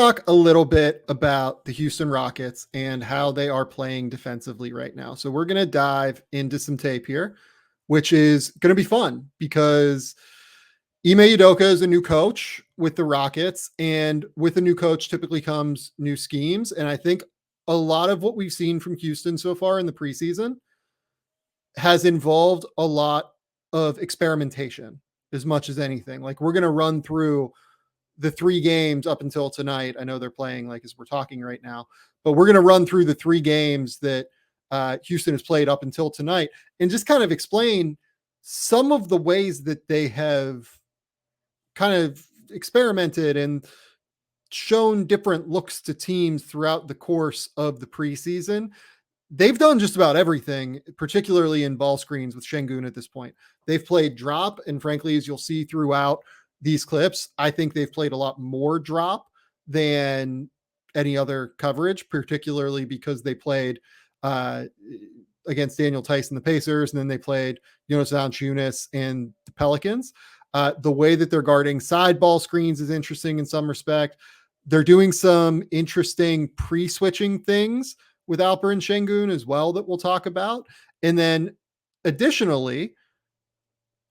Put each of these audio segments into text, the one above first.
talk a little bit about the Houston Rockets and how they are playing defensively right now. So we're going to dive into some tape here, which is going to be fun because Ime Udoka is a new coach with the Rockets, and with a new coach typically comes new schemes. And I think a lot of what we've seen from Houston so far in the preseason has involved a lot of experimentation as much as anything. Like, we're going to run through the 3 games up until tonight. I know they're playing like as we're talking right now, but we're going to run through the 3 games that Houston has played up until tonight and just kind of explain some of the ways that they have kind of experimented and shown different looks to teams throughout the course of the preseason. They've done just about everything, particularly in ball screens with Sengun at this point. They've played drop, and frankly, as you'll see throughout these clips, I think they've played a lot more drop than any other coverage, particularly because they played against Daniel Tice and the Pacers, and then they played Jonas Valanciunas and the Pelicans. The way that they're guarding side ball screens is interesting in some respect. They're doing some interesting pre-switching things with Alperen Sengun as well that we'll talk about. And then additionally,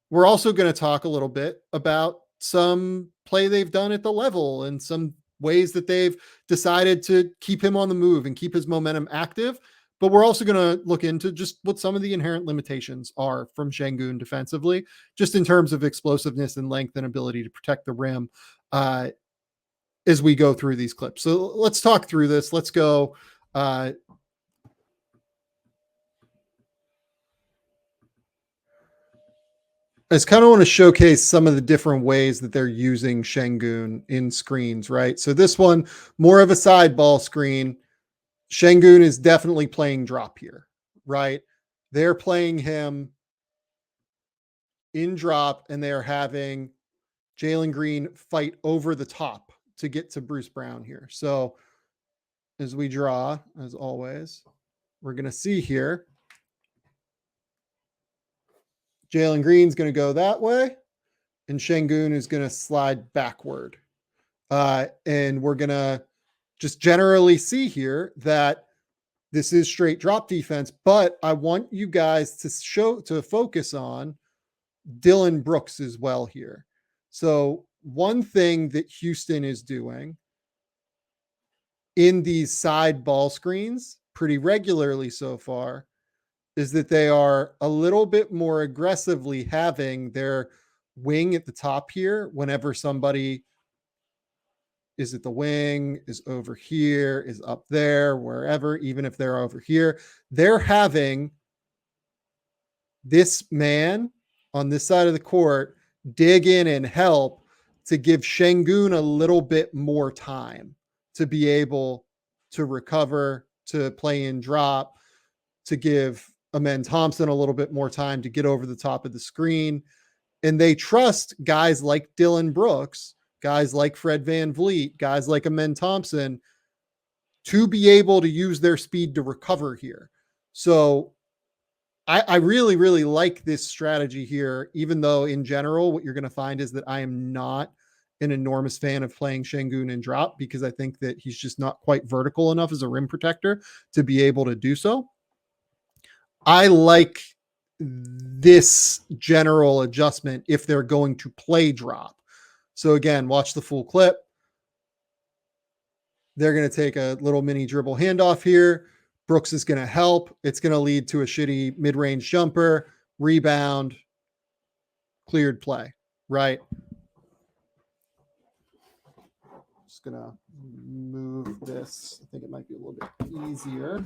we're also going to talk a little bit about some play they've done at the level and some ways that they've decided to keep him on the move and keep his momentum active. But we're also going to look into just what some of the inherent limitations are from Sengun defensively, just in terms of explosiveness and length and ability to protect the rim as we go through these clips. So let's talk through this. Let's go. I just kind of want to showcase some of the different ways that they're using Sengun in screens, right? So this one, more of a side ball screen. Sengun is definitely playing drop here, right? They're playing him in drop, and they're having Jalen Green fight over the top to get to Bruce Brown here. So as we draw, as always, we're going to see here, Jalen Green's going to go that way, and Sengun is going to slide backward. And we're going to just generally see here that this is straight drop defense, but I want you guys to focus on Dillon Brooks as well here. So one thing that Houston is doing in these side ball screens pretty regularly so far is that they are a little bit more aggressively having their wing at the top here whenever somebody is at the wing, is over here, is up there, wherever, even if they're over here, they're having this man on this side of the court dig in and help to give Sengun a little bit more time to be able to recover, to play in drop, to give Amen Thompson a little bit more time to get over the top of the screen. And they trust guys like Dillon Brooks, guys like Fred VanVleet, guys like Amen Thompson to be able to use their speed to recover here. So I really, really like this strategy here, even though in general, what you're going to find is that I am not an enormous fan of playing Sengun in drop because I think that he's just not quite vertical enough as a rim protector to be able to do so. I like this general adjustment if they're going to play drop. So again, watch the full clip. They're going to take a little mini dribble handoff here. Brooks is going to help. It's going to lead to a shitty mid-range jumper, rebound, cleared play, right? Just going to move this. I think it might be a little bit easier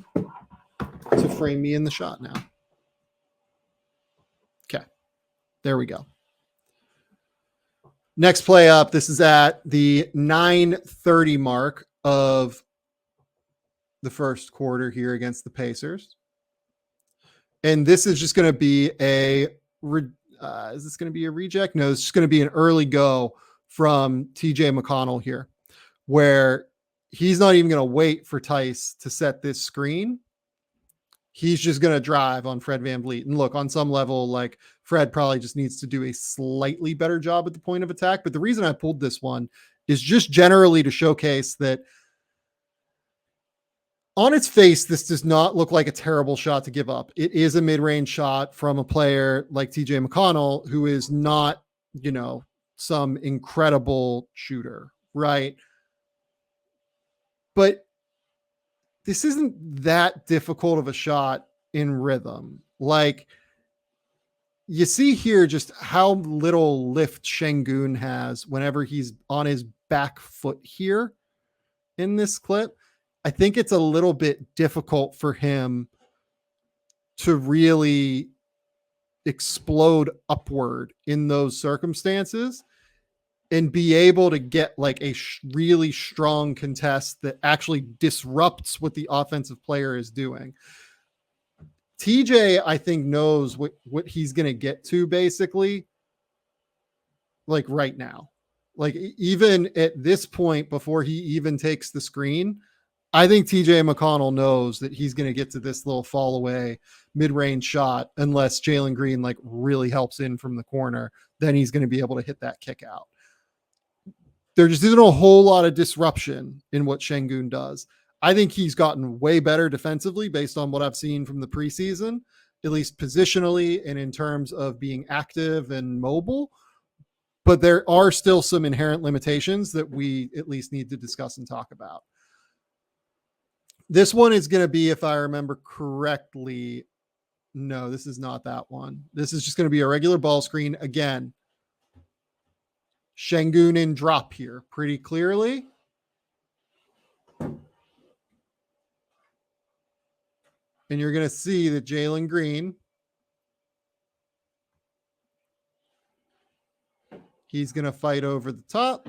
to frame me in the shot now. Okay, there we go. Next play up, this is at the 9:30 mark of the first quarter here against the Pacers. And this is just going to be is this going to be a reject? No, it's just going to be an early go from TJ McConnell here, where he's not even going to wait for Tice to set this screen. He's just going to drive on Fred VanVleet. And look, on some level, like Fred probably just needs to do a slightly better job at the point of attack. But the reason I pulled this one is just generally to showcase that on its face, this does not look like a terrible shot to give up. It is a mid-range shot from a player like TJ McConnell, who is not, some incredible shooter, right? But this isn't that difficult of a shot in rhythm. Like, you see here just how little lift Sengun has whenever he's on his back foot here in this clip. I think it's a little bit difficult for him to really explode upward in those circumstances and be able to get like a really strong contest that actually disrupts what the offensive player is doing. TJ, I think, knows what he's going to get to basically, like right now. Like even at this point, before he even takes the screen, I think TJ McConnell knows that he's going to get to this little fall away mid-range shot unless Jalen Green like really helps in from the corner. Then he's going to be able to hit that kick out. There just isn't a whole lot of disruption in what Sengun does. I think he's gotten way better defensively based on what I've seen from the preseason, at least positionally and in terms of being active and mobile. But there are still some inherent limitations that we at least need to discuss and talk about. This one is going to be, if I remember correctly, no, this is not that one. This is just going to be a regular ball screen. Again, Sengun in drop here pretty clearly. And you're going to see that Jalen Green, he's going to fight over the top.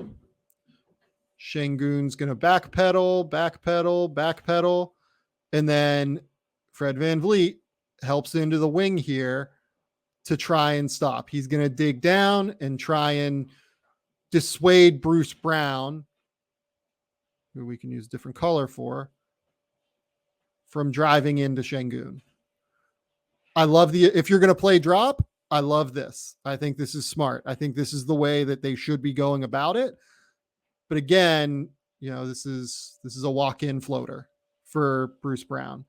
Sengun's going to backpedal. And then Fred VanVleet helps into the wing here to try and stop. He's going to dig down and try and dissuade Bruce Brown, who we can use a different color for, from driving into Sengun. I love if you're going to play drop, I love this. I think this is smart. I think this is the way that they should be going about it. But again, this is a walk-in floater for Bruce Brown.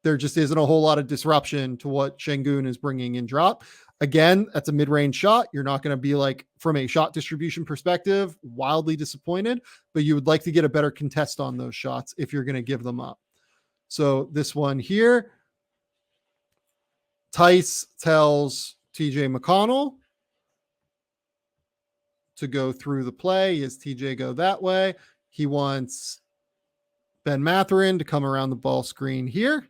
There just isn't a whole lot of disruption to what Sengun is bringing in drop. Again, that's a mid-range shot. You're not going to be like, from a shot distribution perspective, wildly disappointed, but you would like to get a better contest on those shots if you're going to give them up. So this one here, Tice tells TJ McConnell to go through the play. As TJ go that way, he wants Ben Mathurin to come around the ball screen here.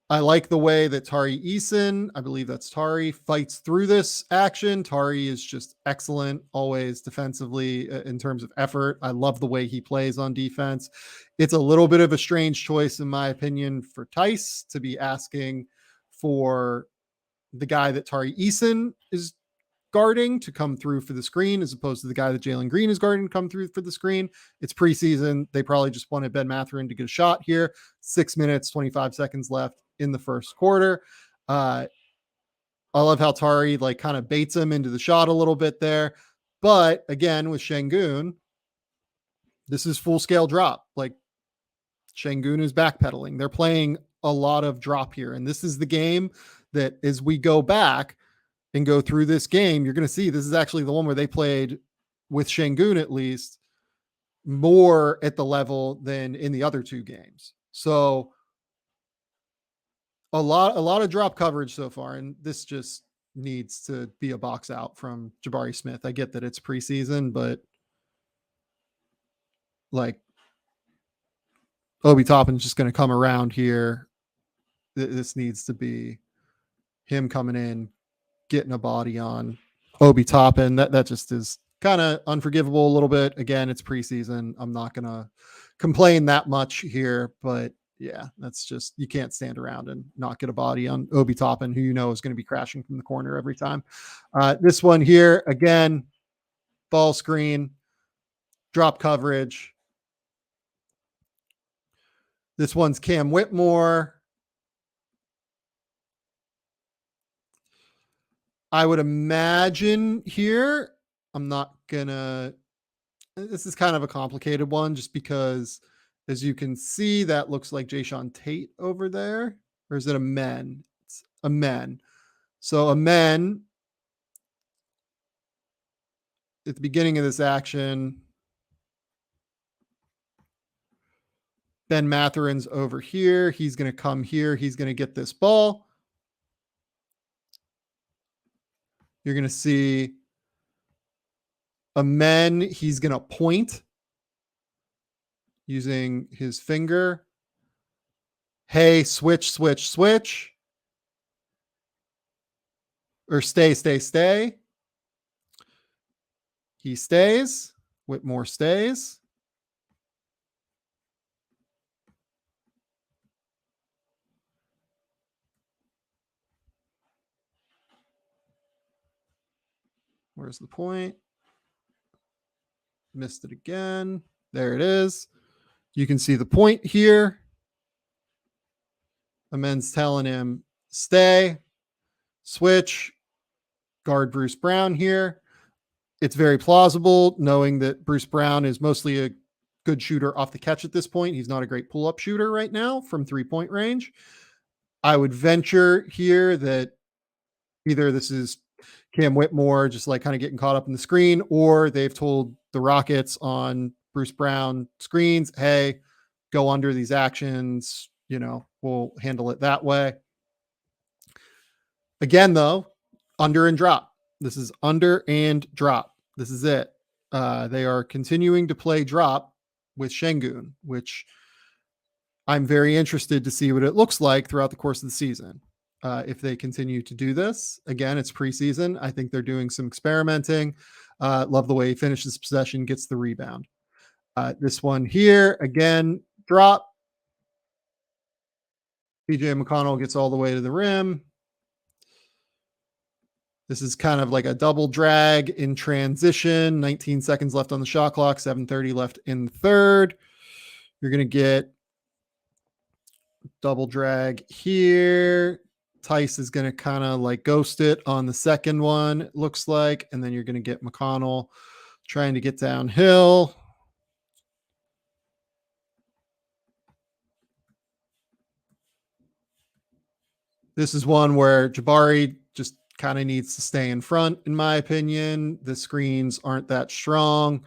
I like the way that Tari Eason, I believe that's Tari, fights through this action. Tari is just excellent, always defensively in terms of effort. I love the way he plays on defense. It's a little bit of a strange choice, in my opinion, for Tice to be asking for the guy that Tari Eason is guarding to come through for the screen, as opposed to the guy that Jalen Green is guarding to come through for the screen. It's preseason. They probably just wanted Ben Mathurin to get a shot here. 6 minutes, 25 seconds left in the first quarter. I love how Tari like kind of baits him into the shot a little bit there. But again, with Sengun, this is full scale drop. Like Sengun is backpedaling. They're playing a lot of drop here. And this is the game that as we go back and go through this game, you're going to see this is actually the one where they played, with Sengun at least, more at the level than in the other two games. So a lot of drop coverage so far, and this just needs to be a box out from Jabari Smith. I get that it's preseason, but like Obi Toppin's just going to come around here. This needs to be him coming in, getting a body on Obi Toppin. That just is kind of unforgivable a little bit. Again, it's preseason. I'm not going to complain that much here, but yeah, that's just, you can't stand around and not get a body on Obi Toppin, who is going to be crashing from the corner every time. This one here, again, ball screen, drop coverage. This one's Cam Whitmore. I would imagine here, I'm not gonna this is kind of a complicated one just because as you can see, that looks like Jayshawn Tate over there. Or is it a men? It's a men. So a men at the beginning of this action, Ben Matherin's over here. He's going to come here. He's going to get this ball. You're going to see a men. He's going to point using his finger. Hey, switch, switch, switch. Or stay, stay, stay. He stays. Whitmore stays. Where's the point? Missed it again. There it is. You can see the point here. Amen's telling him, stay, switch, guard Bruce Brown here. It's very plausible knowing that Bruce Brown is mostly a good shooter off the catch at this point. He's not a great pull-up shooter right now from three-point range. I would venture here that either this is Cam Whitmore just like kind of getting caught up in the screen, or they've told the Rockets on Bruce Brown screens, hey, go under these actions, we'll handle it that way. Again, though, under and drop. This is under and drop. This is it. They are continuing to play drop with Sengun, which I'm very interested to see what it looks like throughout the course of the season. If they continue to do this, again, it's preseason. I think they're doing some experimenting. Love the way he finishes possession, gets the rebound. This one here, again, drop. TJ McConnell gets all the way to the rim. This is kind of like a double drag in transition. 19 seconds left on the shot clock, 7:30 left in the third. You're going to get double drag here. Tice is going to kind of like ghost it on the second one, it looks like. And then you're going to get McConnell trying to get downhill. This is one where Jabari just kind of needs to stay in front, in my opinion. The screens aren't that strong.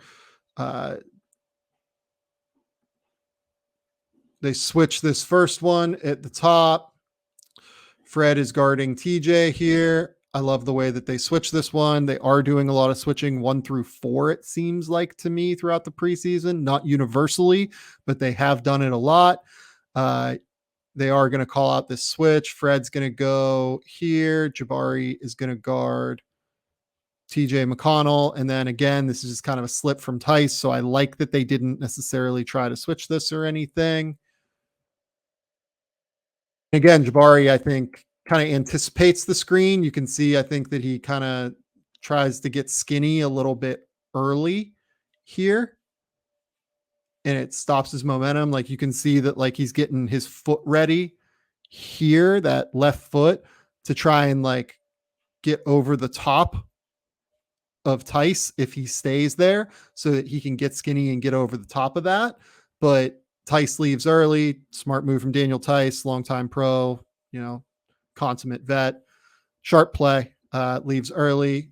They switch this first one at the top. Fred is guarding TJ here. I love the way that they switch this one. They are doing a lot of switching 1 through 4, it seems like to me, throughout the preseason. Not universally, but they have done it a lot. They are going to call out this switch. Fred's going to go here. Jabari is going to guard TJ McConnell. And then again, this is just kind of a slip from Tice. So I like that they didn't necessarily try to switch this or anything. Again, Jabari, I think, kind of anticipates the screen. You can see, I think that he kind of tries to get skinny a little bit early here. And it stops his momentum. Like you can see that like he's getting his foot ready here, that left foot, to try and like get over the top of Tice if he stays there so that he can get skinny and get over the top of that. But Tice leaves early. Smart move from Daniel Tice, longtime pro, consummate vet. Sharp play, leaves early,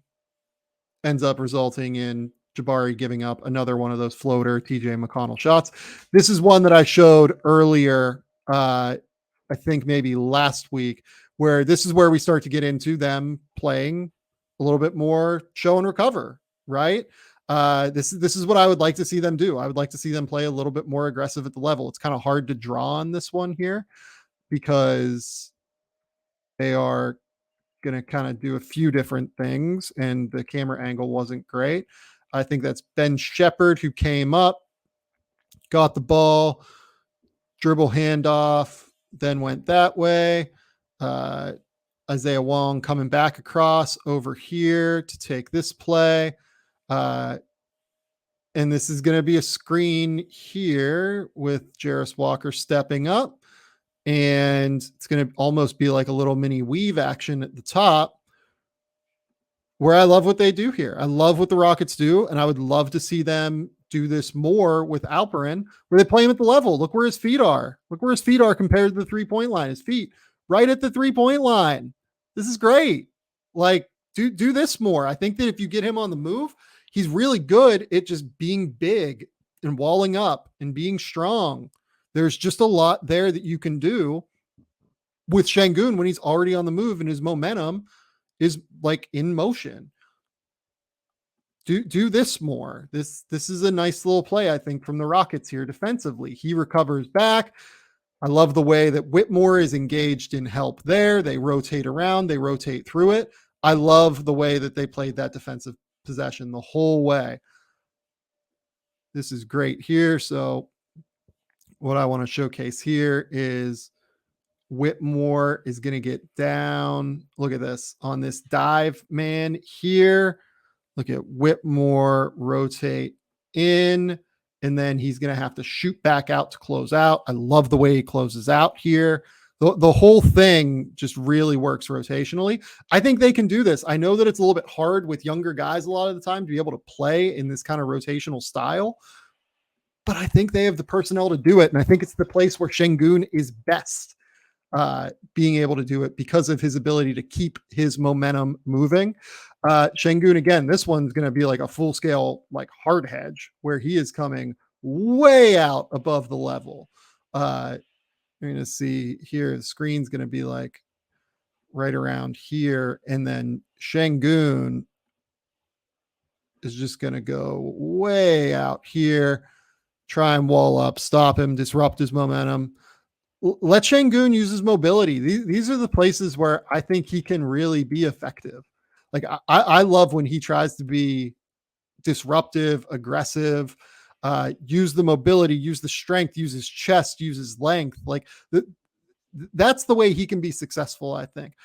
ends up resulting in Jabari giving up another one of those floater TJ McConnell shots. This is one that I showed earlier, I think maybe last week, where this is where we start to get into them playing a little bit more show and recover, right? This is what I would like to see them do. I would like to see them play a little bit more aggressive at the level. It's kind of hard to draw on this one here because they are going to kind of do a few different things, and the camera angle wasn't great. I think that's Ben Shepherd who came up, got the ball, dribble handoff, then went that way. Isaiah Wong coming back across over here to take this play. And this is going to be a screen here with Jarris Walker stepping up. And it's going to almost be like a little mini weave action at the top where I love what they do here. I love what the Rockets do, and I would love to see them do this more with Alperen, where they play him at the level. Look where his feet are. Look where his feet are compared to the 3-point line. His feet right at the 3-point line. This is great. Like, do this more. I think that if you get him on the move, he's really good at just being big and walling up and being strong. There's just a lot there that you can do with Sengun when he's already on the move and his momentum is like in motion. Do this more. This is a nice little play, I think, from the Rockets here defensively. He recovers back. I love the way that Whitmore is engaged in help there. They rotate around, they rotate through it. I love the way that they played that defensive possession the whole way. This is great here. So what I want to showcase here is Whitmore is going to get down. Look at this on this dive man here. Look at Whitmore rotate in, and then he's going to have to shoot back out to close out. I love the way he closes out here. The whole thing just really works rotationally. I think they can do this. I know that it's a little bit hard with younger guys a lot of the time to be able to play in this kind of rotational style, but I think they have the personnel to do it. And I think it's the place where Sengun is best, being able to do it because of his ability to keep his momentum moving. Sengun, again, this one's going to be like a full scale, like hard hedge where he is coming way out above the level. You're going to see here, the screen's going to be like right around here. And then Sengun is just going to go way out here, try and wall up, stop him, disrupt his momentum. Let Sengun use his mobility. These are the places where I think he can really be effective. Like I love when he tries to be disruptive, aggressive, use the mobility, use the strength, use his chest, use his length. Like that's the way he can be successful, I think.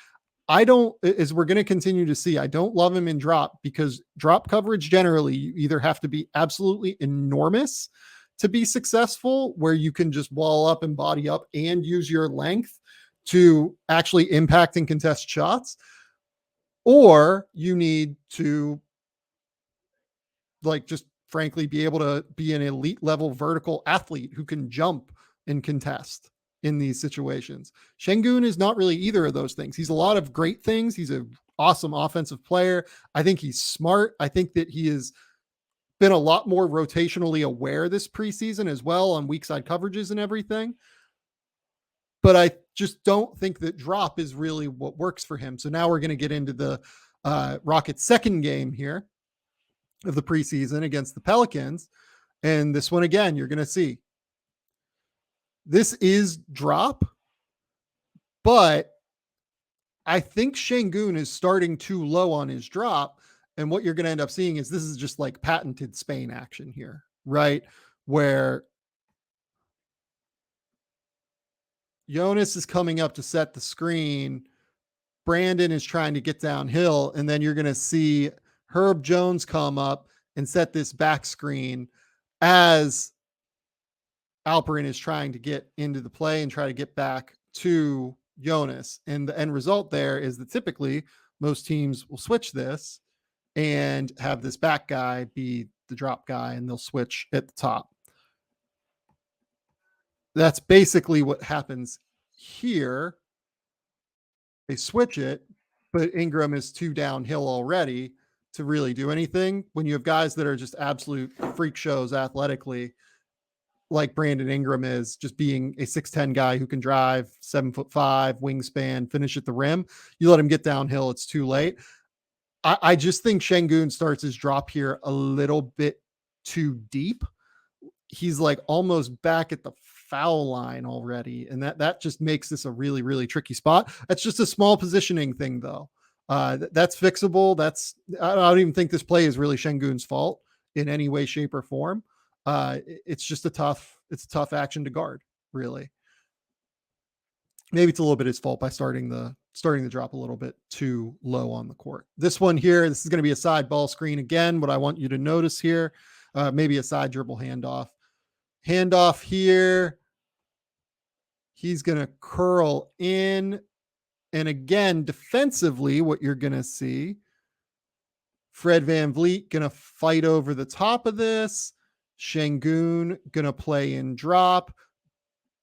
I don't, as we're going to continue to see, I don't love him in drop because drop coverage generally, you either have to be absolutely enormous to be successful, where you can just wall up and body up and use your length to actually impact and contest shots, or you need to like just frankly be able to be an elite level vertical athlete who can jump and contest in these situations. Sengun is not really either of those things. He's a lot of great things. He's an awesome offensive player. I think he's smart. I think that he has been a lot more rotationally aware this preseason as well on weak side coverages and everything. But I just don't think that drop is really what works for him. So now we're going to get into the Rockets' second game here of the preseason against the Pelicans. And this one, again, you're going to see this is drop, but I think Sengun is starting too low on his drop. And what you're going to end up seeing is this is just like patented Spain action here, right? Where Jonas is coming up to set the screen. Brandon is trying to get downhill. And then you're going to see Herb Jones come up and set this back screen as Alperen is trying to get into the play and try to get back to Jonas. And the end result there is that typically most teams will switch this and have this back guy be the drop guy, and they'll switch at the top. That's basically what happens here. They switch it, but Ingram is too downhill already to really do anything. When you have guys that are just absolute freak shows athletically, like Brandon Ingram is, just being a 6'10" guy who can drive, 7'5" wingspan, finish at the rim, you let him get downhill, it's too late. I just think Sengun starts his drop here a little bit too deep. He's like almost back at the foul line already. And that just makes this a really, really tricky spot. That's just a small positioning thing though. That's fixable. I don't even think this play is really Sengun's fault in any way, shape, or form. It's just a tough action to guard, really. Maybe it's a little bit his fault by starting the drop a little bit too low on the court. This one here, this is going to be a side ball screen again. What I want you to notice here, maybe a side dribble handoff here. He's going to curl in. And again, defensively, what you're going to see Fred VanVleet going to fight over the top of this. Sengun going to play in drop.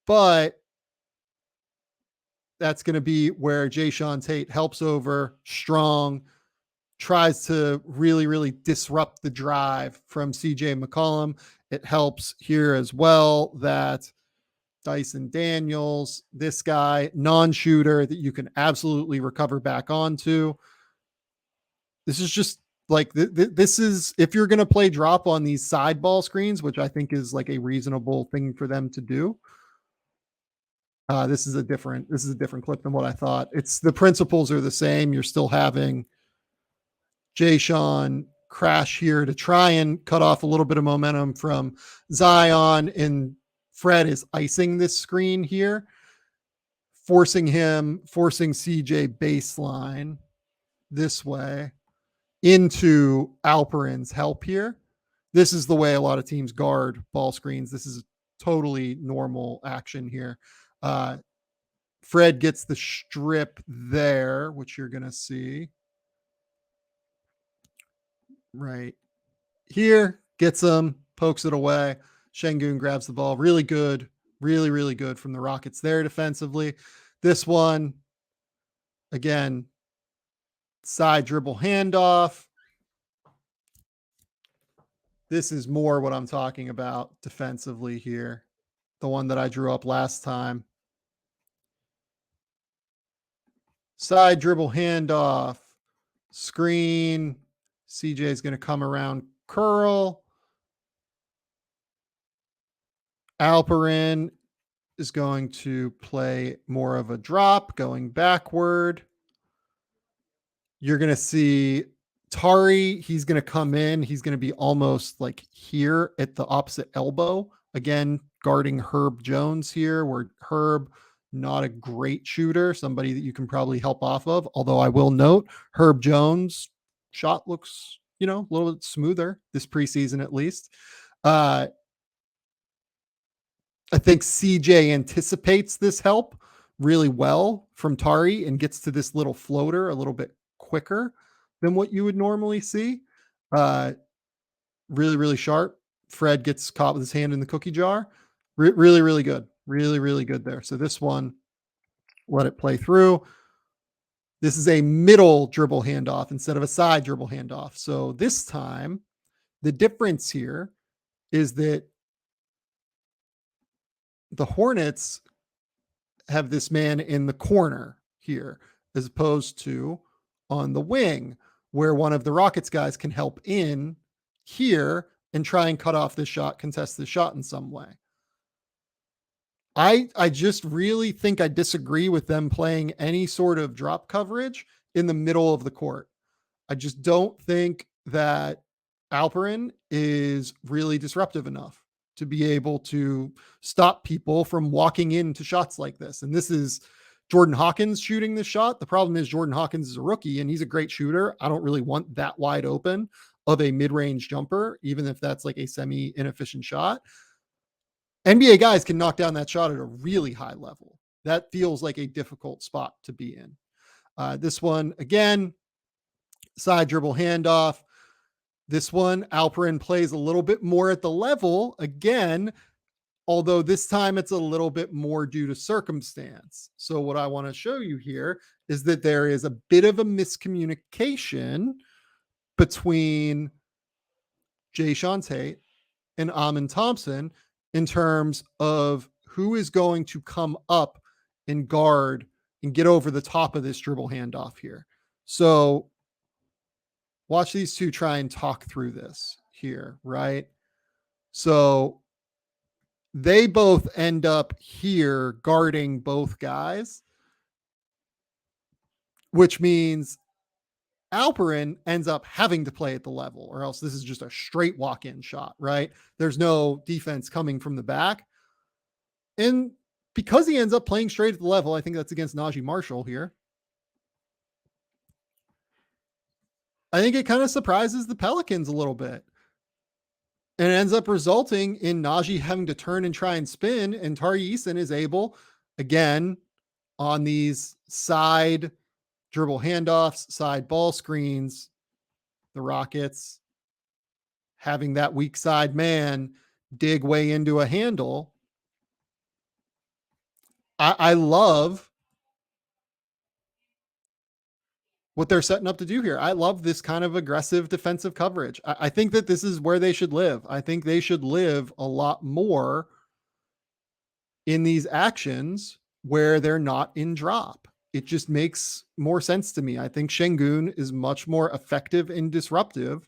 But that's going to be where Jae'Sean Tate helps over strong, tries to really, really disrupt the drive from CJ McCollum. It helps here as well that Dyson Daniels, this guy, non-shooter that you can absolutely recover back onto. This is just like, this is, if you're going to play drop on these side ball screens, which I think is like a reasonable thing for them to do. This is a different clip than what I thought. It's the principles are the same. You're still having Jae'Sean crash here to try and cut off a little bit of momentum from Zion, and Fred is icing this screen here, forcing CJ baseline this way into Alperen's help here. This is the way a lot of teams guard ball screens. This is totally normal action here. Fred gets the strip there, which you're going to see right here, gets him, pokes it away. Sengun grabs the ball. Really good, really, really good from the Rockets there defensively. This one, again, side dribble handoff. This is more what I'm talking about defensively here. The one that I drew up last time. Side dribble handoff, screen. CJ is going to come around curl. Alperen is going to play more of a drop going backward. You're going to see Tari. He's going to come in. He's going to be almost like here at the opposite elbow. Again, guarding Herb Jones here, where Herb, not a great shooter, somebody that you can probably help off of. Although I will note, Herb Jones' shot looks, a little bit smoother this preseason at least. I think CJ anticipates this help really well from Tari and gets to this little floater a little bit quicker than what you would normally see. Really, really sharp. Fred gets caught with his hand in the cookie jar. Really, really good. Really, really good there. So this one, let it play through. This is a middle dribble handoff instead of a side dribble handoff. So this time, the difference here is that the Hornets have this man in the corner here, as opposed to on the wing, where one of the Rockets guys can help in here and try and cut off this shot, contest this shot in some way. I just really think I disagree with them playing any sort of drop coverage in the middle of the court. I just don't think that Alperen is really disruptive enough to be able to stop people from walking into shots like this. And this is Jordan Hawkins shooting this shot. The problem is Jordan Hawkins is a rookie and he's a great shooter. I don't really want that wide open of a mid-range jumper, even if that's like a semi-inefficient shot. NBA guys can knock down that shot at a really high level. That feels like a difficult spot to be in. This one, again, side dribble handoff. This one, Alperen plays a little bit more at the level again, although this time it's a little bit more due to circumstance. So what I want to show you here is that there is a bit of a miscommunication between Jae'Sean Tate and Amen Thompson in terms of who is going to come up and guard and get over the top of this dribble handoff here. So watch these two try and talk through this here, right? So they both end up here guarding both guys, which means Alperen ends up having to play at the level, or else this is just a straight walk-in shot, right? There's no defense coming from the back. And because he ends up playing straight at the level, I think that's against Najee Marshall here. I think it kind of surprises the Pelicans a little bit. And it ends up resulting in Najee having to turn and try and spin, and Tari Eason is able, again, on these side dribble handoffs, side ball screens, the Rockets having that weak side man dig way into a handle. I love what they're setting up to do here. I love this kind of aggressive defensive coverage. I think that this is where they should live. I think they should live a lot more in these actions where they're not in drop. It just makes more sense to me. I think Sengun is much more effective and disruptive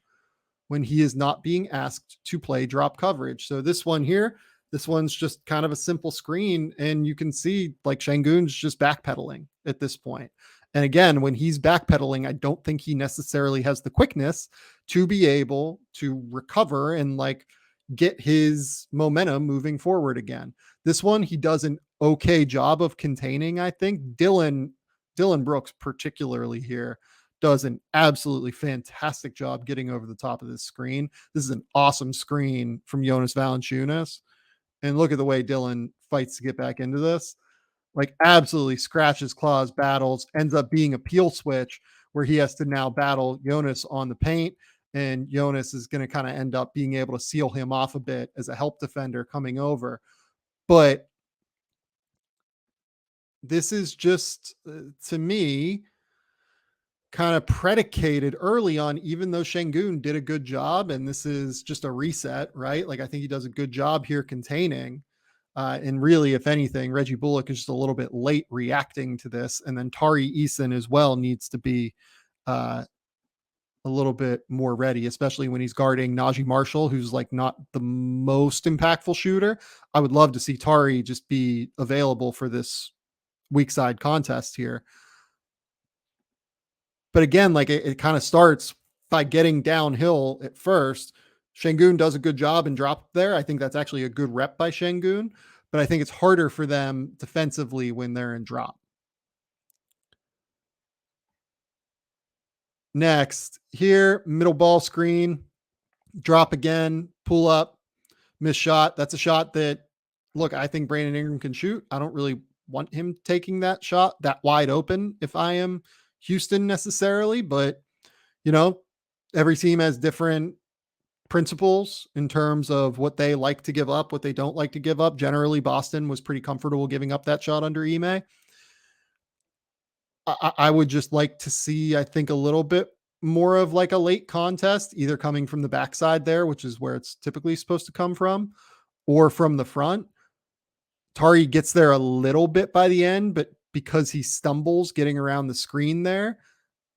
when he is not being asked to play drop coverage. So this one here, this one's just kind of a simple screen, and you can see like Shangun's just backpedaling at this point. And again, when he's backpedaling, I don't think he necessarily has the quickness to be able to recover and like get his momentum moving forward again. This one, he does an okay job of containing, I think. Dylan Brooks, particularly here, does an absolutely fantastic job getting over the top of this screen. This is an awesome screen from Jonas Valanciunas. And look at the way Dylan fights to get back into this. Like absolutely scratches, claws, battles, ends up being a peel switch where he has to now battle Jonas on the paint. And Jonas is going to kind of end up being able to seal him off a bit as a help defender coming over. But this is just, to me, kind of predicated early on, even though Sengun did a good job, and this is just a reset, right? Like I think he does a good job here containing. And really, if anything, Reggie Bullock is just a little bit late reacting to this. And then Tari Eason as well needs to be a little bit more ready, especially when he's guarding Najee Marshall, who's like not the most impactful shooter. I would love to see Tari just be available for this weak side contest here. But again, like it kind of starts by getting downhill at first. Sengun does a good job and drop there. I think that's actually a good rep by Sengun, but I think it's harder for them defensively when they're in drop. Next, here, middle ball screen, drop again, pull up, miss shot. That's a shot that, look, I think Brandon Ingram can shoot. I don't really want him taking that shot that wide open if I am Houston necessarily, but you know, every team has different principles in terms of what they like to give up, what they don't like to give up. Generally, Boston was pretty comfortable giving up that shot under Ime. I would just like to see, I think, a little bit more of like a late contest, either coming from the backside there, which is where it's typically supposed to come from, or from the front. Tari gets there a little bit by the end, but because he stumbles getting around the screen there,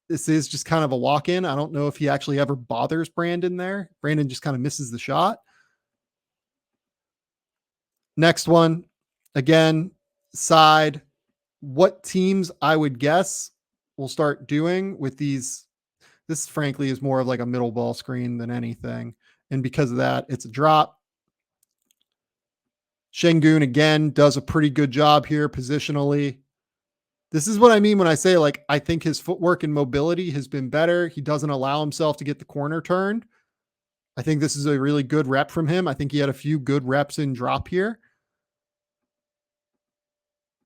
this is just kind of a walk-in. I don't know if he actually ever bothers Brandon there. Brandon just kind of misses the shot. Next one, again, side. What teams I would guess will start doing with these. This, frankly, is more of like a middle ball screen than anything. And because of that, it's a drop. Sengun, again, does a pretty good job here positionally. This is what I mean when I say, like, I think his footwork and mobility has been better. He doesn't allow himself to get the corner turned. I think this is a really good rep from him. I think he had a few good reps in drop here.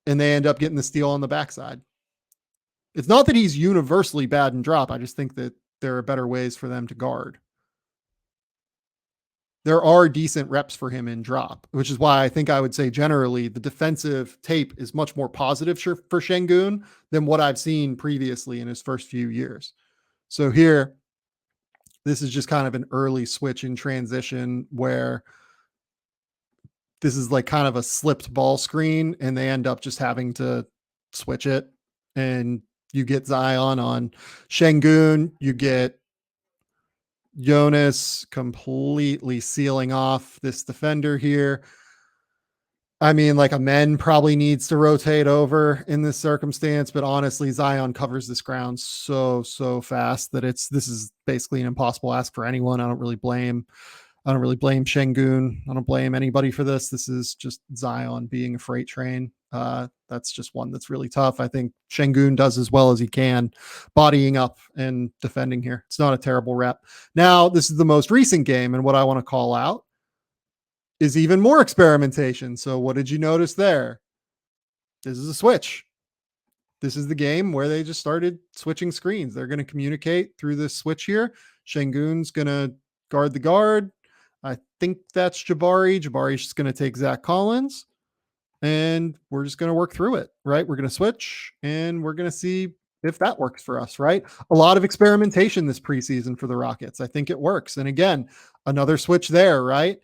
And they end up getting the steal on the backside. It's not that he's universally bad in drop. I just think that there are better ways for them to guard. There are decent reps for him in drop, which is why I think I would say generally the defensive tape is much more positive for Sengun than what I've seen previously in his first few years. So here, this is just kind of an early switch in transition where this is like kind of a slipped ball screen and they end up just having to switch it. And you get Zion on Sengun, you get Jonas completely sealing off this defender here. I mean, like, a men probably needs to rotate over in this circumstance, but honestly, Zion covers this ground so fast that this is basically an impossible ask for anyone. I don't really blame Sengun. I don't blame anybody for this. This is just Zion being a freight train. That's just one that's really tough. I think Sengun does as well as he can, bodying up and defending here. It's not a terrible rep. Now, this is the most recent game, and what I want to call out is even more experimentation. So what did you notice there? This is a switch. This is the game where they just started switching screens. They're going to communicate through this switch here. Shengun's going to guard the guard. I think that's Jabari. Jabari's just going to take Zach Collins, and we're just going to work through it, right? We're going to switch, and we're going to see if that works for us, right? A lot of experimentation this preseason for the Rockets. I think it works. And again, another switch there, right?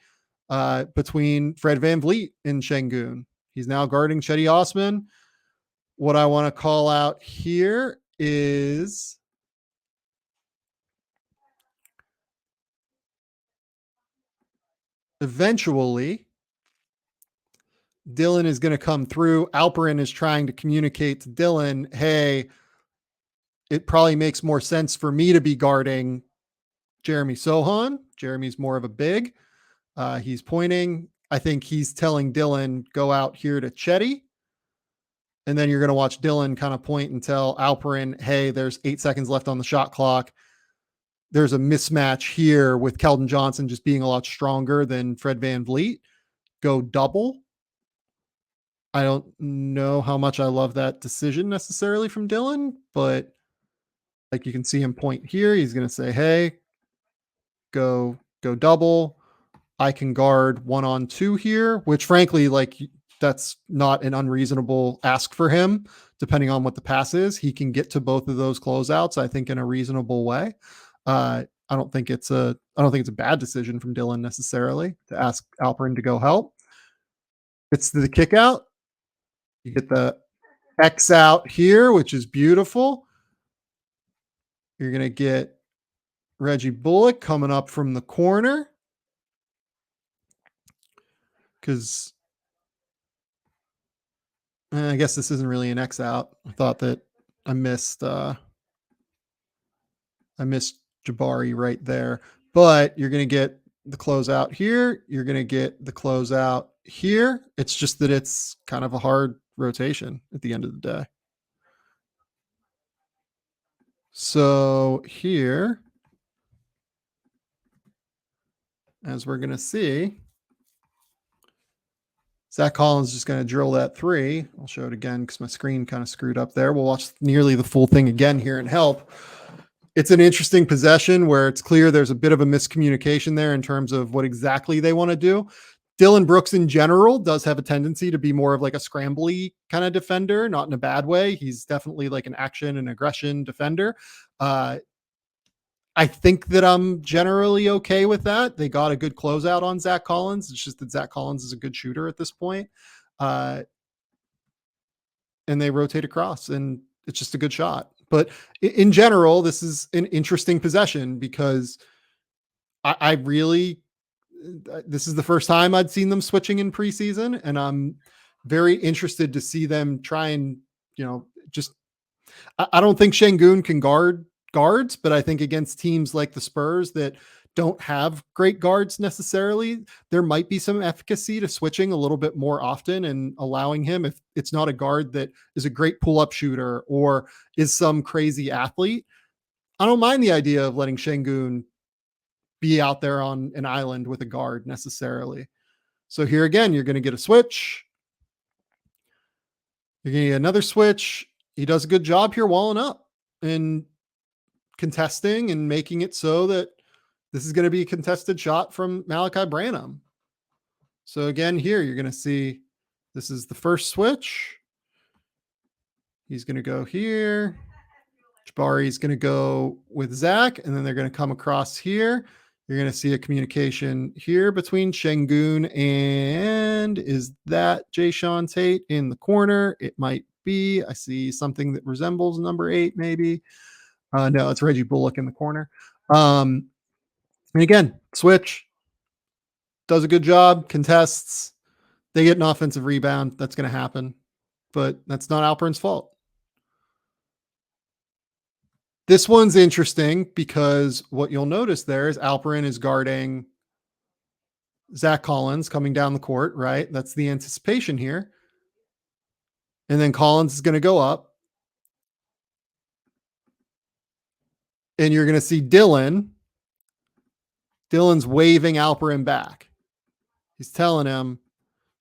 Between Fred VanVleet and Sengun. He's now guarding Chetty Osman. What I want to call out here is eventually Dylan is going to come through. Alperen is trying to communicate to Dylan, hey, it probably makes more sense for me to be guarding Jeremy Sohan. Jeremy's more of a big. He's pointing. I think he's telling Dylan, go out here to Chetty. And then you're going to watch Dylan kind of point and tell Alperen, hey, there's 8 seconds left on the shot clock. There's a mismatch here with Keldon Johnson just being a lot stronger than Fred VanVleet. Go double. I don't know how much I love that decision necessarily from Dylan, but like you can see him point here. He's going to say, hey, go double. I can guard 1-on-2 here, which frankly, like that's not an unreasonable ask for him, depending on what the pass is. He can get to both of those closeouts, I think, in a reasonable way. I don't think it's a bad decision from Dylan necessarily to ask Alperen to go help. It's the kick out. You get the X out here, which is beautiful. You're going to get Reggie Bullock coming up from the corner. Because I guess this isn't really an X out. I thought that I missed Jabari right there. But you're going to get the closeout here. You're going to get the closeout here. It's just that it's kind of a hard rotation at the end of the day. So here, as we're going to see, Zach Collins is just going to drill that 3. I'll show it again because my screen kind of screwed up there. We'll watch nearly the full thing again here and help. It's an interesting possession where it's clear there's a bit of a miscommunication there in terms of what exactly they want to do. Dylan Brooks in general does have a tendency to be more of like a scrambly kind of defender, not in a bad way. He's definitely like an action and aggression defender. I think that I'm generally okay with that. They got a good closeout on Zach Collins. It's just that Zach Collins is a good shooter at this point. And they rotate across, and it's just a good shot. But in general, this is an interesting possession because I really, this is the first time I'd seen them switching in preseason, and I'm very interested to see them try and, just, I don't think Sengun can guard guards, but I think against teams like the Spurs that don't have great guards necessarily, there might be some efficacy to switching a little bit more often and allowing him, if it's not a guard that is a great pull-up shooter or is some crazy athlete, I don't mind the idea of letting Sengun be out there on an island with a guard necessarily. So here again, you're going to get a switch. You're going to get another switch. He does a good job here walling up and contesting and making it so that this is going to be a contested shot from Malachi Branham. So again, here you're going to see this is the first switch. He's going to go here. Jabari's going to go with Zach, and then they're going to come across here. You're going to see a communication here between Sengun and, is that Jayshawn Tate in the corner? It might be. I see something that resembles number 8, maybe. No, it's Reggie Bullock in the corner. And again, switch, does a good job, contests. They get an offensive rebound. That's going to happen, but that's not Alperen's fault. This one's interesting because what you'll notice there is Alperen is guarding Zach Collins coming down the court, right? That's the anticipation here. And then Collins is going to go up. And you're going to see Dylan's waving Alperen back. He's telling him,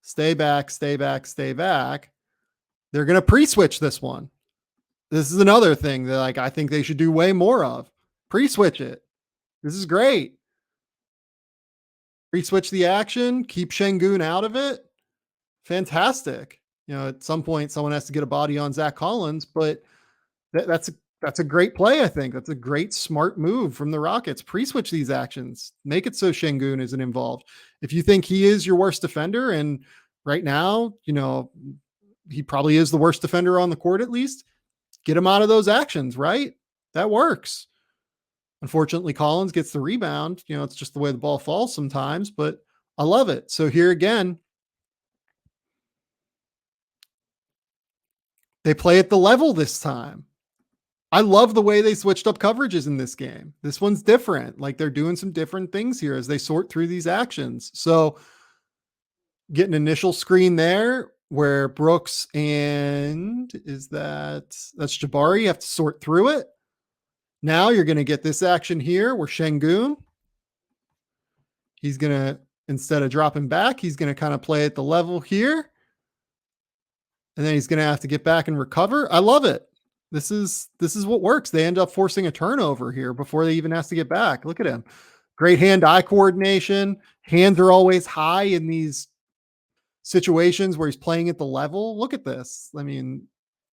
stay back, stay back, stay back. They're going to pre-switch this one. This is another thing that I think they should do way more of. Pre-switch it. This is great. Re-switch the action, keep Sengun out of it. Fantastic. At some point, someone has to get a body on Zach Collins, but that's a great play. I think that's a great smart move from the Rockets. Pre-switch these actions, make it so Sengun isn't involved. If you think he is your worst defender, and right now, he probably is the worst defender on the court, at least get him out of those actions. Right, that works. Unfortunately, Collins gets the rebound. It's just the way the ball falls sometimes, but I love it. So here again, they play at the level this time. I love the way they switched up coverages in this game. This one's different. Like they're doing some different things here as they sort through these actions. So get an initial screen there where Brooks and that's Jabari have to sort through it. Now you're going to get this action here where Sengun, he's going to, instead of dropping back, he's going to kind of play at the level here. And then he's going to have to get back and recover. I love it. This is what works. They end up forcing a turnover here before they even has to get back. Look at him. Great hand-eye coordination. Hands are always high in these situations where he's playing at the level. Look at this. I mean,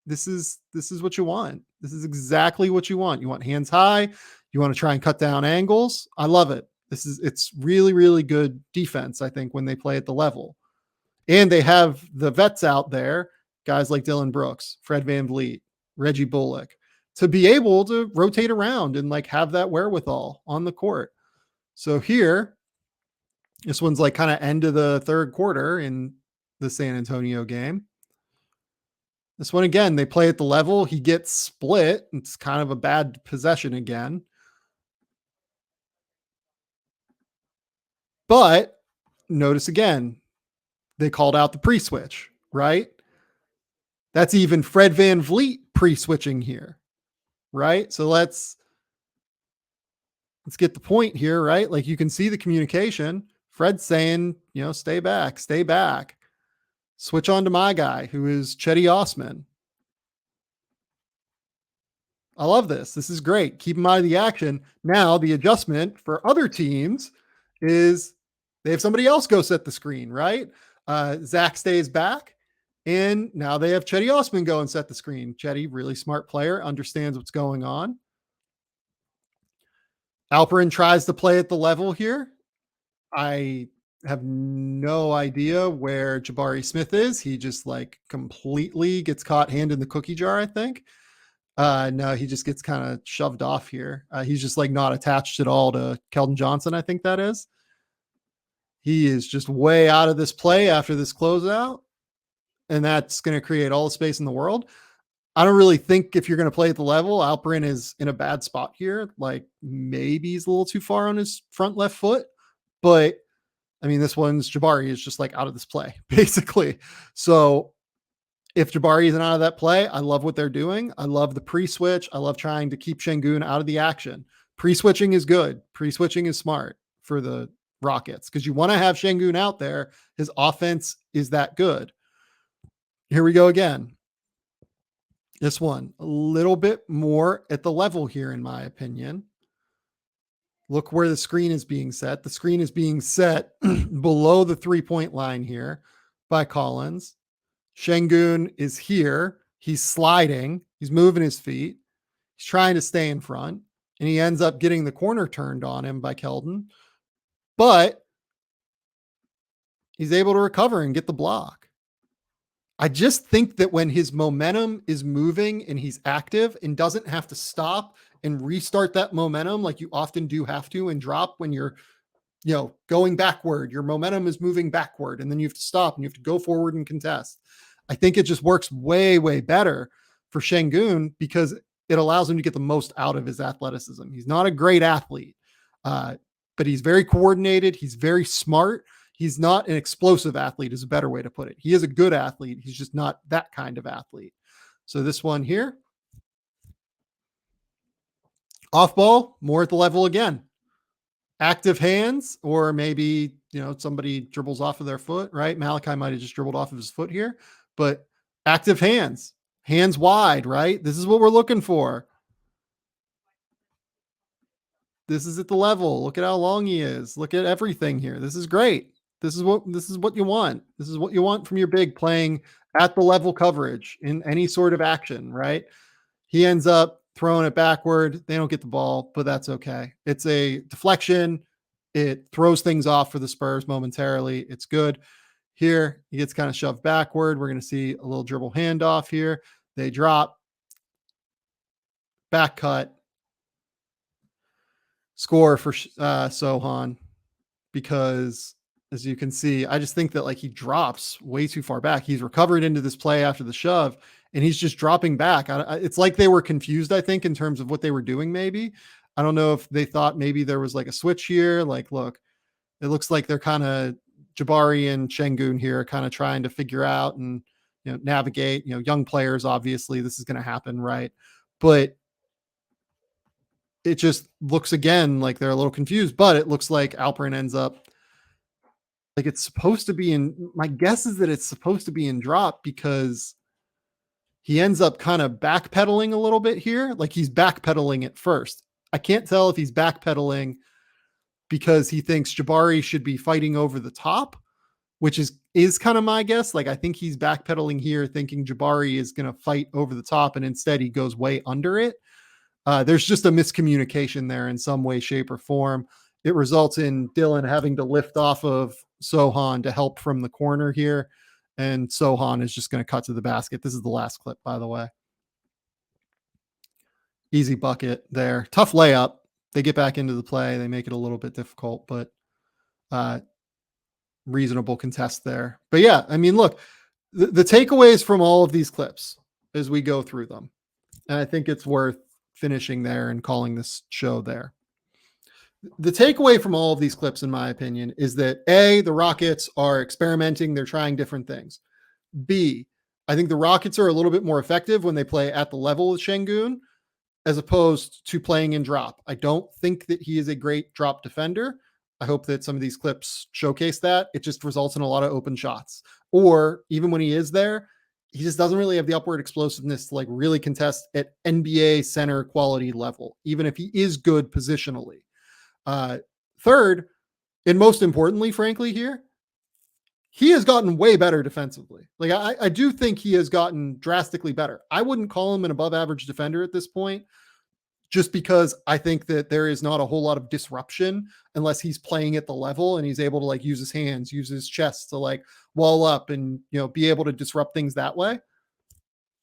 this is what you want. This is exactly what you want. You want hands high. You want to try and cut down angles. I love it. It's really, really good defense, I think, when they play at the level. And they have the vets out there, guys like Dylan Brooks, Fred VanVleet, Reggie Bullock, to be able to rotate around and like have that wherewithal on the court. So here, this one's like kind of end of the third quarter in the San Antonio game. This one, again, they play at the level. He gets split. It's kind of a bad possession again. But notice again, they called out the pre-switch, right? That's even Fred VanVleet pre-switching here, right? So let's get the point here, right? Like you can see the communication. Fred's saying, stay back, stay back. Switch on to my guy, who is Chetty Osman. I love this. This is great. Keep him out of the action. Now the adjustment for other teams is they have somebody else go set the screen, right? Zach stays back. And now they have Chetty Osman go and set the screen. Chetty, really smart player, understands what's going on. Alperen tries to play at the level here. I have no idea where Jabari Smith is. He just like completely gets caught hand in the cookie jar, I think. No, he just gets kind of shoved off here. He's just like not attached at all to Keldon Johnson, I think that is. He is just way out of this play after this closeout. And that's going to create all the space in the world. I don't really think if you're going to play at the level, Alperen is in a bad spot here. Like maybe he's a little too far on his front left foot, but I mean, this one's Jabari is just like out of this play, basically. So if Jabari isn't out of that play, I love what they're doing. I love the pre-switch. I love trying to keep Sengun out of the action. Pre-switching is good. Pre-switching is smart for the Rockets because you want to have Sengun out there. His offense is that good. Here we go again. This one, a little bit more at the level here, in my opinion. Look where the screen is being set. The screen is being set below the 3-point line here by Collins. Sengun is here. He's sliding. He's moving his feet. He's trying to stay in front. And he ends up getting the corner turned on him by Keldon. But he's able to recover and get the block. I just think that when his momentum is moving and he's active and doesn't have to stop and restart that momentum like you often do have to and drop when you're, going backward, your momentum is moving backward and then you have to stop and you have to go forward and contest. I think it just works way, way better for Sengun because it allows him to get the most out of his athleticism. He's not a great athlete, but he's very coordinated. He's very smart. He's not an explosive athlete is a better way to put it. He is a good athlete. He's just not that kind of athlete. So this one here, off ball, more at the level again. Active hands, or maybe, somebody dribbles off of their foot, right? Malachi might have just dribbled off of his foot here, but active hands wide, right? This is what we're looking for. This is at the level. Look at how long he is. Look at everything here. This is great. This is what you want. This is what you want from your big playing at the level coverage in any sort of action, right? He ends up throwing it backward. They don't get the ball, but that's okay. It's a deflection. It throws things off for the Spurs momentarily. It's good. Here, he gets kind of shoved backward. We're going to see a little dribble handoff here. They drop, back cut, score for Sohan, because as you can see, I just think that like he drops way too far back. He's recovered into this play after the shove, and he's just dropping back. It's like they were confused, I think, in terms of what they were doing. Maybe I don't know if they thought maybe there was like a switch here. Like, look, it looks like they're kind of Jabari and Sengun here, kind of trying to figure out and navigate. Young players, obviously, this is going to happen, right? But it just looks again like they're a little confused. But it looks like Alperen ends up like it's supposed to be in. My guess is that it's supposed to be in drop because he ends up kind of backpedaling a little bit here. Like he's backpedaling at first. I can't tell if he's backpedaling because he thinks Jabari should be fighting over the top, which is kind of my guess. Like I think he's backpedaling here, thinking Jabari is going to fight over the top, and instead he goes way under it. There's just a miscommunication there in some way, shape, or form. It results in Dylan having to lift off of Sohan to help from the corner here, and Sohan is just going to cut to the basket. This is the last clip, by the way. Easy bucket there. Tough layup. They get back into the play. They make it a little bit difficult, but reasonable contest there. But yeah, I mean, look, the takeaways from all of these clips as we go through them, and I think it's worth finishing there and calling this show there. The takeaway from all of these clips, in my opinion, is that A, the Rockets are experimenting. They're trying different things. B, I think the Rockets are a little bit more effective when they play at the level of Sengun as opposed to playing in drop. I don't think that he is a great drop defender. I hope that some of these clips showcase that. It just results in a lot of open shots. Or even when he is there, he just doesn't really have the upward explosiveness to like really contest at NBA center quality level, even if he is good positionally. Third, and most importantly, frankly, here, he has gotten way better defensively. Like I do think he has gotten drastically better. I wouldn't call him an above average defender at this point, just because I think that there is not a whole lot of disruption unless he's playing at the level and he's able to like use his hands, use his chest to like wall up and be able to disrupt things that way.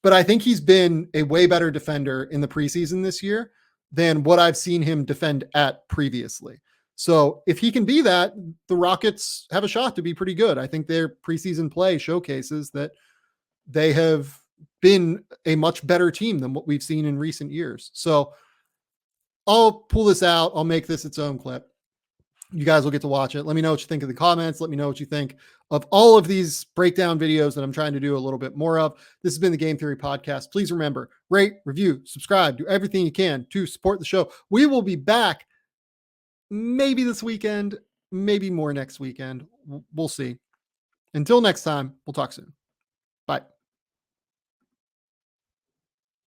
But I think he's been a way better defender in the preseason this year than what I've seen him defend at previously. So if he can be that, the Rockets have a shot to be pretty good. I think their preseason play showcases that they have been a much better team than what we've seen in recent years. So I'll pull this out. I'll make this its own clip. You guys will get to watch it. Let me know what you think in the comments. Let me know what you think of all of these breakdown videos that I'm trying to do a little bit more of. This has been the Game Theory Podcast. Please remember, rate, review, subscribe, do everything you can to support the show. We will be back maybe this weekend, maybe more next weekend. We'll see. Until next time, we'll talk soon. Bye.